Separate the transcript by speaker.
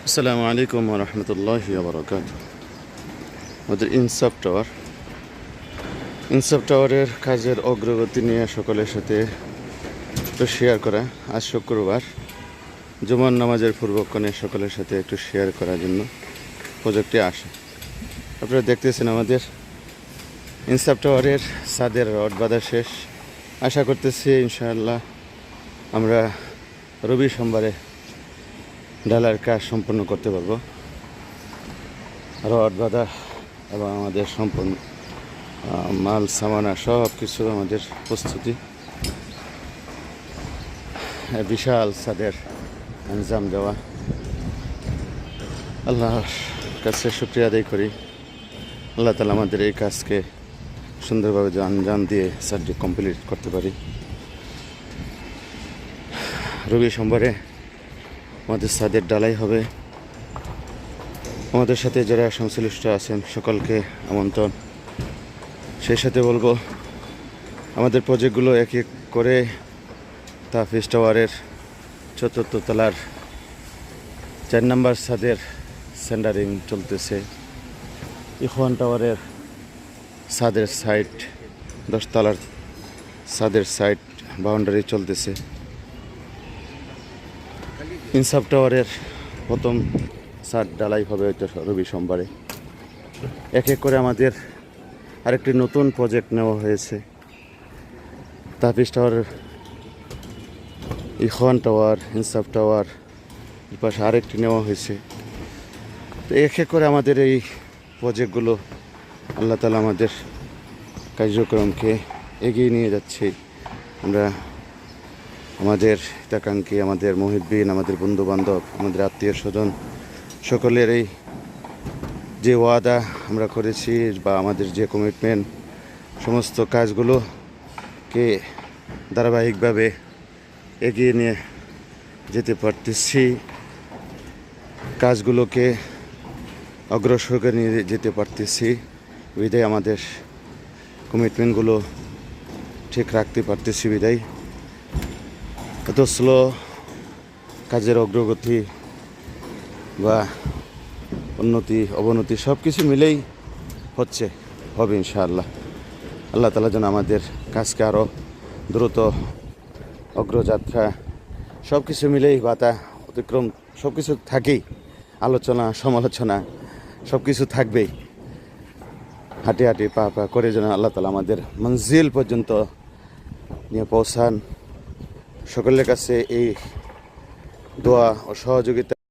Speaker 1: আসসালামু আলাইকুম ওয়া রাহমাতুল্লাহি ওয়া বারাকাতুহু। আমাদের ইনসাফ টাওয়ারের কাজের অগ্রগতি নিয়ে সকলের সাথে একটু শেয়ার করা। আজ শুক্রবার জুমার নামাজের পূর্বক্ষণে সকলের সাথে একটু শেয়ার করার জন্য প্রজেক্টে আসা। আপনারা দেখতেছেন আমাদের ইনসাফ টাওয়ারের ছাদের রড বাঁধা শেষ। আশা করতেছি ইনশাআল্লাহ আমরা রবি সোমবারে ঢালাইয়ের কাজ সম্পন্ন করতে পারবো। রড বাঁধা এবং আমাদের সম্পূর্ণ মাল সামানা সব কিছু আমাদের প্রস্তুতি। বিশাল ছাদের আঞ্জাম দেওয়া। আল্লাহর কাছে শুকরিয়া আদায় করি, আল্লাহ তাআলা আমাদের এই কাজকে সুন্দরভাবে আঞ্জাম দিয়ে ছাদটি কমপ্লিট করতে পারি। রবি সোমবারে আমাদের ছাদের ঢালাই হবে। আমাদের সাথে যারা সংশ্লিষ্ট আছেন সকলকে আমন্ত্রণ। সেই সাথে বলবো আমাদের প্রজেক্টগুলো এক এক করে তাফিজ টাওয়ারের ৪র্থ তলার ৪ নম্বর ছাদের সেন্টারিং চলতেছে। ইখওয়ান টাওয়ারের ছাদের সাইড ১০ তলার ছাদের সাইড বাউন্ডারি চলতেছে। ইনসাফ টাওয়ারের প্রথম ছাদ ঢালাই হবে হয়তো রবি সোমবারে। এক এক করে আমাদের আরেকটি নতুন প্রজেক্ট নেওয়া হয়েছে। তাফিজ টাওয়ার, ইখওয়ান টাওয়ার, ইনসাফ টাওয়ার, এর পাশে আরেকটি নেওয়া হয়েছে। তো এক এক করে আমাদের এই প্রজেক্টগুলো আল্লাহ তাআলা আমাদের কার্যক্রমকে এগিয়ে নিয়ে যাচ্ছে। আমরা আমাদের হিতাকাঙ্ক্ষী, আমাদের মুহিব্বিন, আমাদের বন্ধুবান্ধব, আমাদের আত্মীয় স্বজন সকলের এই যে ওয়াদা আমরা করেছি বা আমাদের যে কমিটমেন্ট, সমস্ত কাজগুলোকে ধারাবাহিকভাবে এগিয়ে নিয়ে যেতে পারতেছি। কাজগুলোকে অগ্রসর করে নিয়ে যেতে পারতেছি বিদায় আমাদের কমিটমেন্টগুলো ঠিক রাখতে পারতেছি বিদায় এত স্লো কাজের অগ্রগতি বা উন্নতি অবনতি সব কিছু মিলেই হবে ইনশাআল্লাহ। আল্লাহ তাআলা যেন আমাদের কাজকে আরও দ্রুত অগ্রযাত্রা সব কিছু মিলেই বাধা অতিক্রম সব কিছু থাকেই, আলোচনা সমালোচনা সব কিছু থাকবেই। হাঁটি হাঁটি পা পা করে যেন আল্লাহ তাআলা আমাদের মঞ্জিল পর্যন্ত নিয়ে পৌঁছান। সকলের কাছে এই দোয়া ও সহযোগিতা